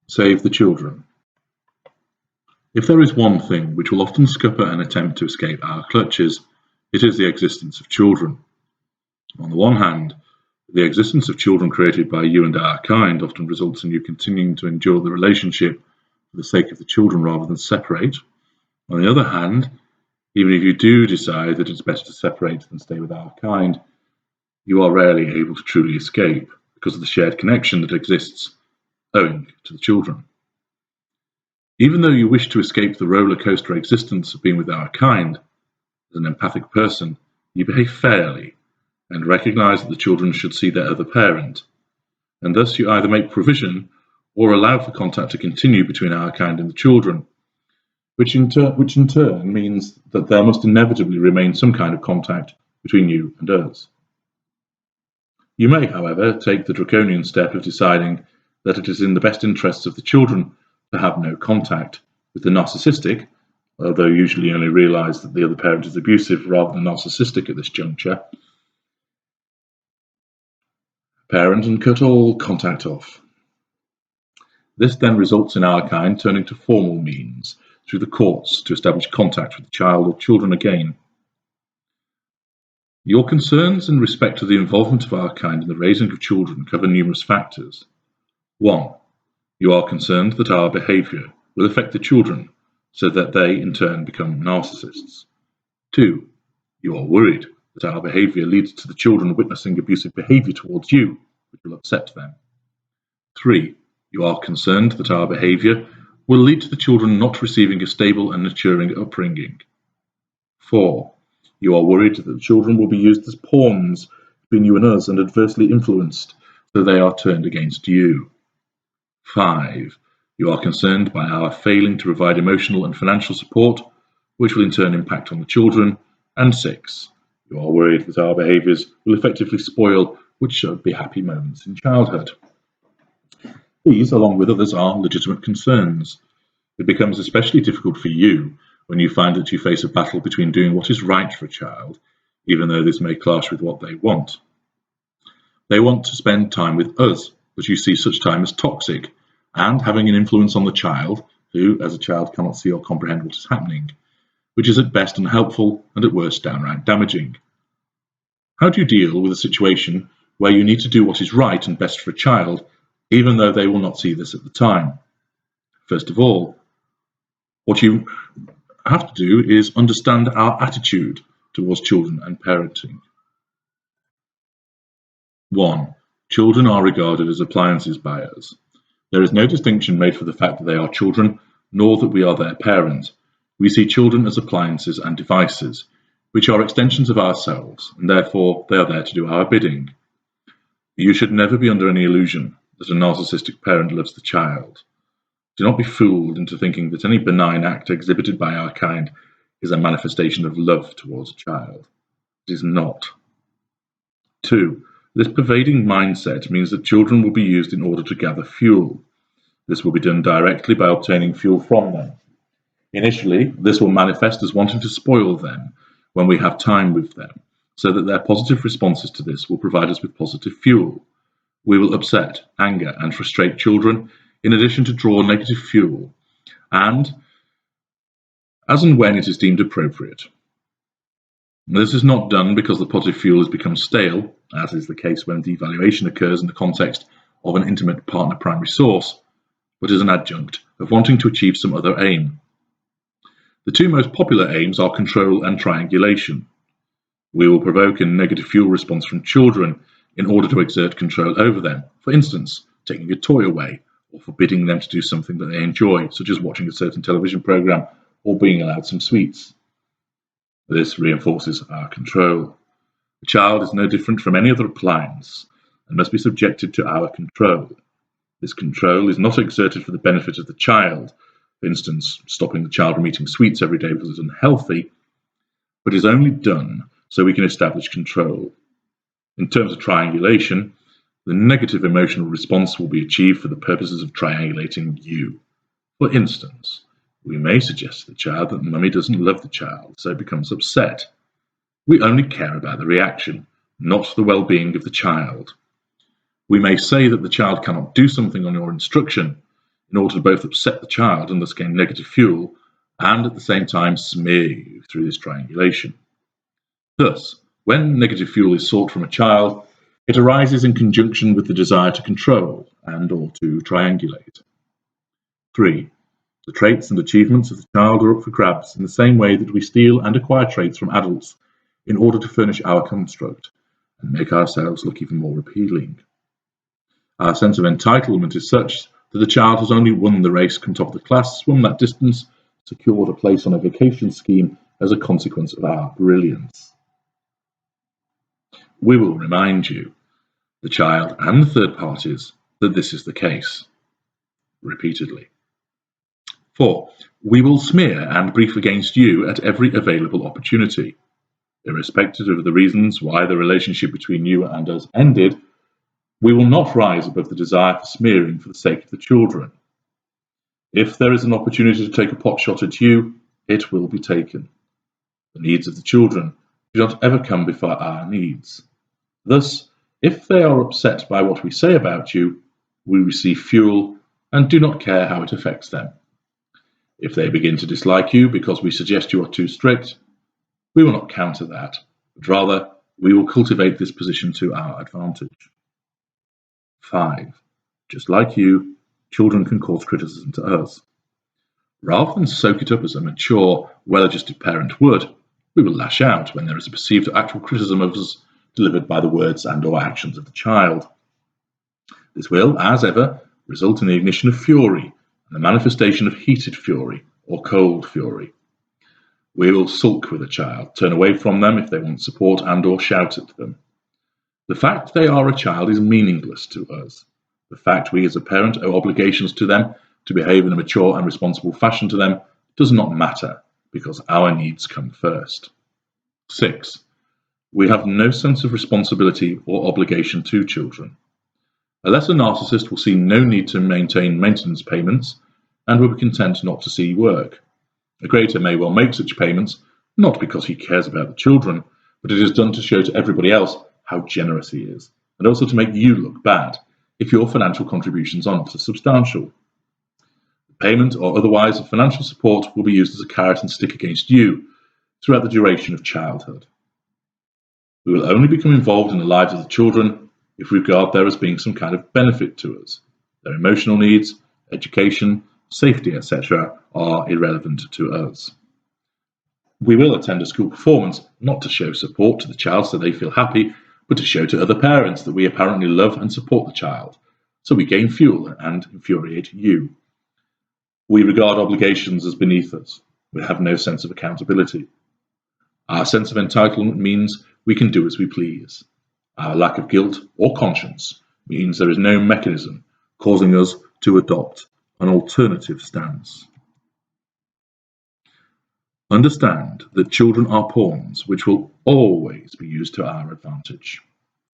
Save the children. If there is one thing which will often scupper an attempt to escape our clutches, it is the existence of children. On the one hand, the existence of children created by you and our kind often results in you continuing to endure the relationship for the sake of the children rather than separate. On the other hand, even if you do decide that it's better to separate than stay with our kind, you are rarely able to truly escape because of the shared connection that exists owing to the children. Even though you wish to escape the roller coaster existence of being with our kind, as an empathic person, you behave fairly and recognize that the children should see their other parent, and thus you either make provision or allow for contact to continue between our kind and the children, which in turn means that there must inevitably remain some kind of contact between you and us. You may, however, take the draconian step of deciding that it is in the best interests of the children to have no contact with the narcissistic, although usually only realize that the other parent is abusive rather than narcissistic at this juncture, parent and cut all contact off. This then results in our kind turning to formal means through the courts to establish contact with the child or children again. Your concerns in respect to the involvement of our kind in the raising of children cover numerous factors. 1. You are concerned that our behaviour will affect the children so that they in turn become narcissists. 2. You are worried that our behaviour leads to the children witnessing abusive behaviour towards you, which will upset them. 3. You are concerned that our behaviour will lead to the children not receiving a stable and nurturing upbringing. 4. You are worried that the children will be used as pawns between you and us and adversely influenced, so they are turned against you. 5. You are concerned by our failing to provide emotional and financial support, which will in turn impact on the children. And 6. You are worried that our behaviours will effectively spoil what should be happy moments in childhood. These, along with others, are legitimate concerns. It becomes especially difficult for you when you find that you face a battle between doing what is right for a child, even though this may clash with what they want. They want to spend time with us, but you see such time as toxic and having an influence on the child, who, as a child, cannot see or comprehend what is happening, which is at best unhelpful and at worst downright damaging. How do you deal with a situation where you need to do what is right and best for a child, even though they will not see this at the time? First of all, what you have to do is understand our attitude towards children and parenting. 1. Children are regarded as appliances by us. There is no distinction made for the fact that they are children, nor that we are their parent. We see children as appliances and devices, which are extensions of ourselves, and therefore they are there to do our bidding. You should never be under any illusion that a narcissistic parent loves the child. Do not be fooled into thinking that any benign act exhibited by our kind is a manifestation of love towards a child. It is not. 2. This pervading mindset means that children will be used in order to gather fuel. This will be done directly by obtaining fuel from them. Initially, this will manifest as wanting to spoil them when we have time with them, so that their positive responses to this will provide us with positive fuel. We will upset, anger, and frustrate children, in addition to draw negative fuel, and as and when it is deemed appropriate. This is not done because the positive fuel has become stale, as is the case when devaluation occurs in the context of an intimate partner primary source, but as an adjunct of wanting to achieve some other aim. The two most popular aims are control and triangulation. We will provoke a negative fuel response from children in order to exert control over them, for instance, taking a toy away or forbidding them to do something that they enjoy, such as watching a certain television program or being allowed some sweets. This reinforces our control. The child is no different from any other appliance and must be subjected to our control. This control is not exerted for the benefit of the child, for instance, stopping the child from eating sweets every day because it's unhealthy, but is only done so we can establish control. In terms of triangulation, the negative emotional response will be achieved for the purposes of triangulating you. For instance, we may suggest to the child that mummy doesn't love the child, so becomes upset. We only care about the reaction, not the well-being of the child. We may say that the child cannot do something on your instruction in order to both upset the child and thus gain negative fuel, and at the same time smear you through this triangulation. Thus, when negative fuel is sought from a child, it arises in conjunction with the desire to control and/or to triangulate. 3. The traits and achievements of the child are up for grabs in the same way that we steal and acquire traits from adults in order to furnish our construct and make ourselves look even more appealing. Our sense of entitlement is such that the child has only won the race, come top of the class, swum that distance, secured a place on a vacation scheme as a consequence of our brilliance. We will remind you, the child and the third parties, that this is the case, repeatedly. 4. We will smear and brief against you at every available opportunity. Irrespective of the reasons why the relationship between you and us ended, we will not rise above the desire for smearing for the sake of the children. If there is an opportunity to take a pot shot at you, it will be taken. The needs of the children do not ever come before our needs. Thus, if they are upset by what we say about you, we receive fuel and do not care how it affects them. If they begin to dislike you because we suggest you are too strict, we will not counter that, but rather we will cultivate this position to our advantage. 5. Just like you, children can cause criticism to us. Rather than soak it up as a mature, well-adjusted parent would, we will lash out when there is a perceived or actual criticism of us delivered by the words and/or actions of the child. This will, as ever, result in the ignition of fury and the manifestation of heated fury or cold fury. We will sulk with a child, turn away from them if they want support and/or shout at them. The fact they are a child is meaningless to us. The fact we as a parent owe obligations to them to behave in a mature and responsible fashion to them does not matter because our needs come first. 6. We have no sense of responsibility or obligation to children. A lesser narcissist will see no need to maintain maintenance payments and will be content not to see work. A greater may well make such payments, not because he cares about the children, but it is done to show to everybody else how generous he is, and also to make you look bad if your financial contributions are not substantial. The payment or otherwise of financial support will be used as a carrot and stick against you throughout the duration of childhood. We will only become involved in the lives of the children if we regard there as being some kind of benefit to us. Their emotional needs, education, safety, etc. are irrelevant to us. We will attend a school performance not to show support to the child so they feel happy, but to show to other parents that we apparently love and support the child, so we gain fuel and infuriate you. We regard obligations as beneath us. We have no sense of accountability. Our sense of entitlement means we can do as we please. Our lack of guilt or conscience means there is no mechanism causing us to adopt an alternative stance. Understand that children are pawns which will always be used to our advantage,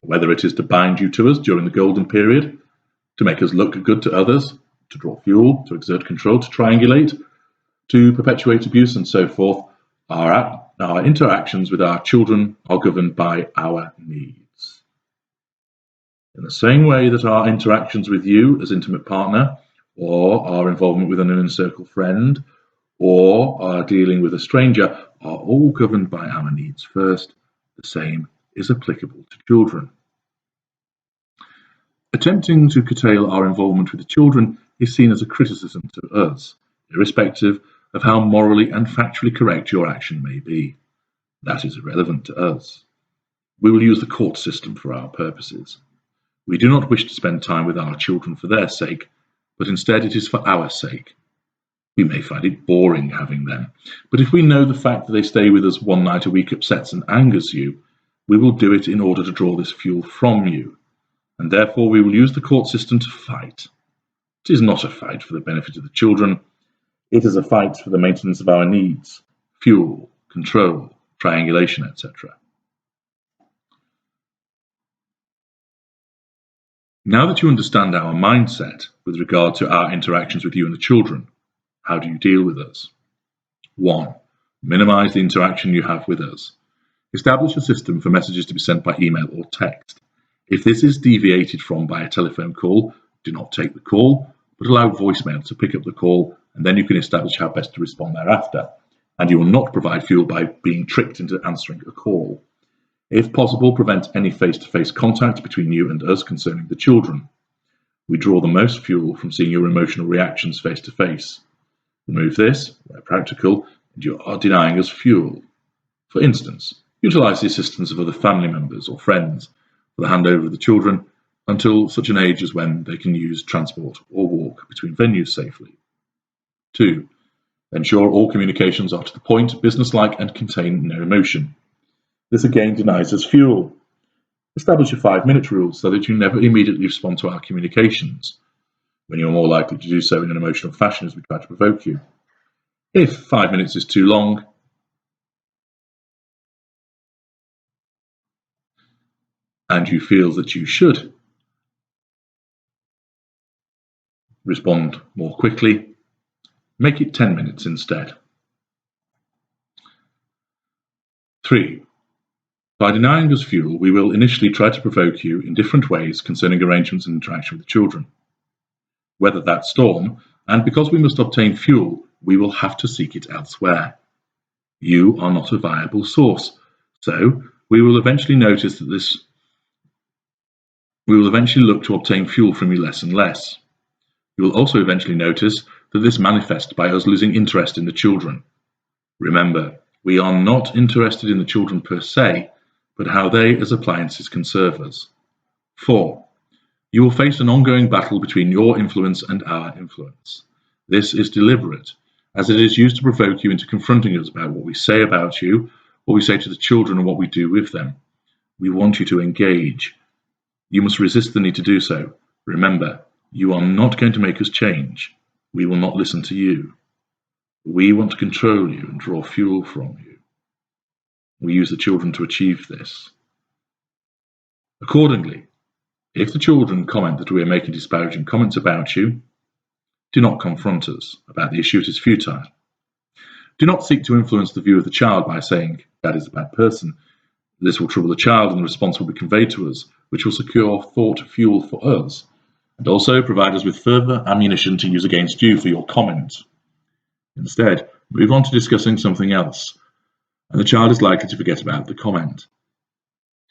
whether it is to bind you to us during the golden period, to make us look good to others, to draw fuel, to exert control, to triangulate, to perpetuate abuse, and so forth. Our interactions with our children are governed by our needs. In the same way that our interactions with you as intimate partner, or our involvement with an inner circle friend, or our dealing with a stranger are all governed by our needs first, the same is applicable to children. Attempting to curtail our involvement with the children is seen as a criticism to us, irrespective of how morally and factually correct your action may be. That is irrelevant to us. We will use the court system for our purposes. We do not wish to spend time with our children for their sake, but instead it is for our sake. We may find it boring having them, but if we know the fact that they stay with us one night a week upsets and angers you, we will do it in order to draw this fuel from you, and therefore we will use the court system to fight. It is not a fight for the benefit of the children, it is a fight for the maintenance of our needs, fuel, control, triangulation, etc. Now that you understand our mindset with regard to our interactions with you and the children, how do you deal with us? 1. Minimize the interaction you have with us. Establish a system for messages to be sent by email or text. If this is deviated from by a telephone call, do not take the call, but allow voicemail to pick up the call, and then you can establish how best to respond thereafter. And you will not provide fuel by being tricked into answering a call. If possible, prevent any face-to-face contact between you and us concerning the children. We draw the most fuel from seeing your emotional reactions face-to-face. Remove this, where practical, and you are denying us fuel. For instance, utilize the assistance of other family members or friends for the handover of the children until such an age as when they can use transport or walk between venues safely. 2. Ensure all communications are to the point, businesslike, and contain no emotion. This again denies us fuel. Establish a 5-minute rule so that you never immediately respond to our communications, when you are more likely to do so in an emotional fashion as we try to provoke you. If 5 minutes is too long, and you feel that you should respond more quickly, make it 10 minutes instead. 3. By denying us fuel, we will initially try to provoke you in different ways concerning arrangements and interaction with the children. Weather that storm, and because we must obtain fuel, we will have to seek it elsewhere. You are not a viable source, so we will eventually look to obtain fuel from you less and less. You will also eventually notice that this manifests by us losing interest in the children. Remember, we are not interested in the children per se, but how they as appliances can serve us. 4. You will face an ongoing battle between your influence and our influence. This is deliberate, as it is used to provoke you into confronting us about what we say about you, what we say to the children, and what we do with them. We want you to engage. You must resist the need to do so. Remember, you are not going to make us change. We will not listen to you. We want to control you and draw fuel from you. We use the children to achieve this. Accordingly, if the children comment that we are making disparaging comments about you, do not confront us about the issue. It is futile. Do not seek to influence the view of the child by saying, "Dad is a bad person." This will trouble the child, and the response will be conveyed to us, which will secure thought fuel for us, and also provide us with further ammunition to use against you for your comment. Instead, move on to discussing something else, and the child is likely to forget about the comment.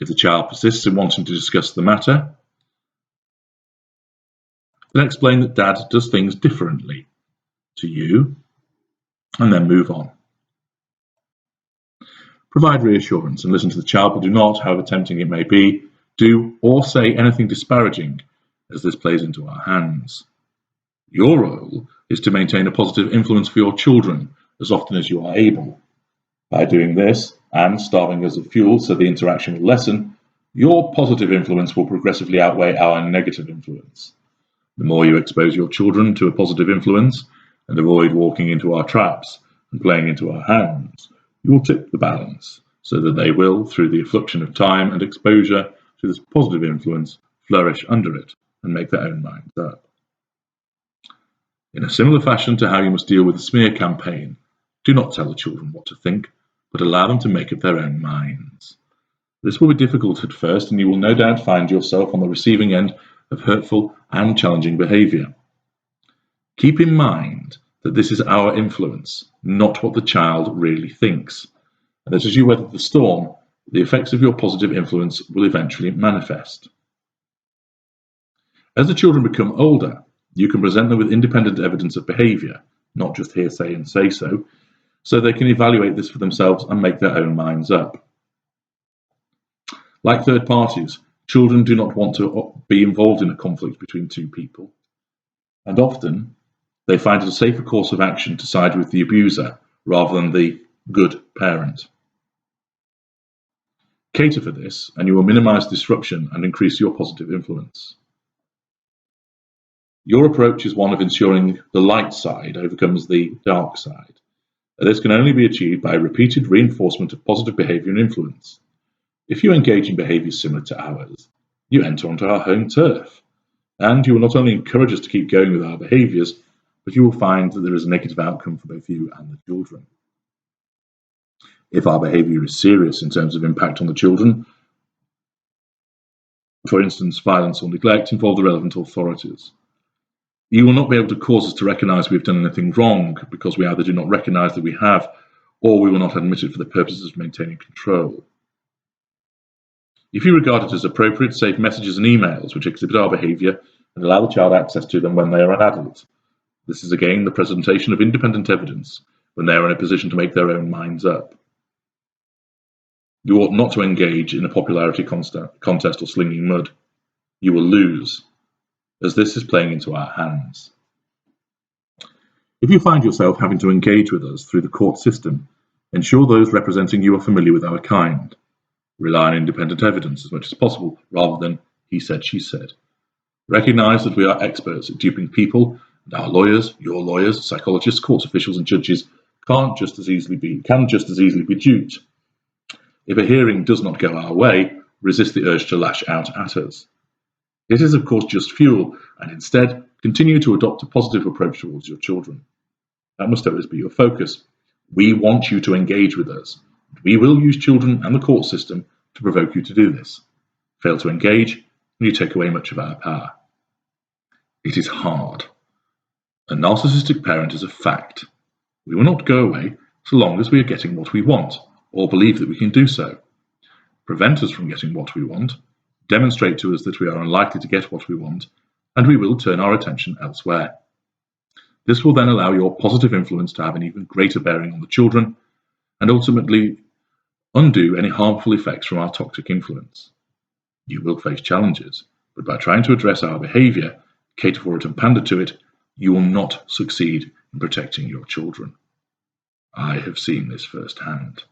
If the child persists in wanting to discuss the matter, then explain that Dad does things differently to you, and then move on. Provide reassurance and listen to the child, but do not, however tempting it may be, do or say anything disparaging, as this plays into our hands. Your role is to maintain a positive influence for your children as often as you are able. By doing this, and starving us of fuel so the interaction will lessen, your positive influence will progressively outweigh our negative influence. The more you expose your children to a positive influence, and avoid walking into our traps and playing into our hands, you will tip the balance, so that they will, through the affliction of time and exposure to this positive influence, flourish under it and make their own minds up. In a similar fashion to how you must deal with the smear campaign, do not tell the children what to think, but allow them to make up their own minds. This will be difficult at first, and you will no doubt find yourself on the receiving end of hurtful and challenging behaviour. Keep in mind that this is our influence, not what the child really thinks, and that as you weather the storm, the effects of your positive influence will eventually manifest. As the children become older, you can present them with independent evidence of behaviour, not just hearsay and say-so they can evaluate this for themselves and make their own minds up. Like third parties, children do not want to be involved in a conflict between two people, and often they find it a safer course of action to side with the abuser rather than the good parent. Cater for this, and you will minimize disruption and increase your positive influence. Your approach is one of ensuring the light side overcomes the dark side. This can only be achieved by repeated reinforcement of positive behavior and influence. If you engage in behaviors similar to ours, you enter onto our home turf, and you will not only encourage us to keep going with our behaviors, but you will find that there is a negative outcome for both you and the children. If our behavior is serious in terms of impact on the children, for instance, violence or neglect, involve the relevant authorities. You will not be able to cause us to recognise we've done anything wrong, because we either do not recognise that we have, or we will not admit it for the purposes of maintaining control. If you regard it as appropriate, save messages and emails which exhibit our behaviour and allow the child access to them when they are an adult. This is again the presentation of independent evidence when they are in a position to make their own minds up. You ought not to engage in a popularity contest or slinging mud. You will lose, as this is playing into our hands. If you find yourself having to engage with us through the court system, ensure those representing you are familiar with our kind. Rely on independent evidence as much as possible, rather than he said, she said. Recognise that we are experts at duping people, and our lawyers, your lawyers, psychologists, court officials and judges can just as easily be duped. If a hearing does not go our way, resist the urge to lash out at us. It is of course just fuel, and instead continue to adopt a positive approach towards your children. That must always be your focus. We want you to engage with us. We will use children and the court system to provoke you to do this. Fail to engage, and you take away much of our power. It is hard. A narcissistic parent is a fact. We will not go away so long as we are getting what we want, or believe that we can do so. Prevent us from getting what we want, demonstrate to us that we are unlikely to get what we want, and we will turn our attention elsewhere. This will then allow your positive influence to have an even greater bearing on the children, and ultimately undo any harmful effects from our toxic influence. You will face challenges, but by trying to address our behaviour, cater for it and pander to it, you will not succeed in protecting your children. I have seen this firsthand.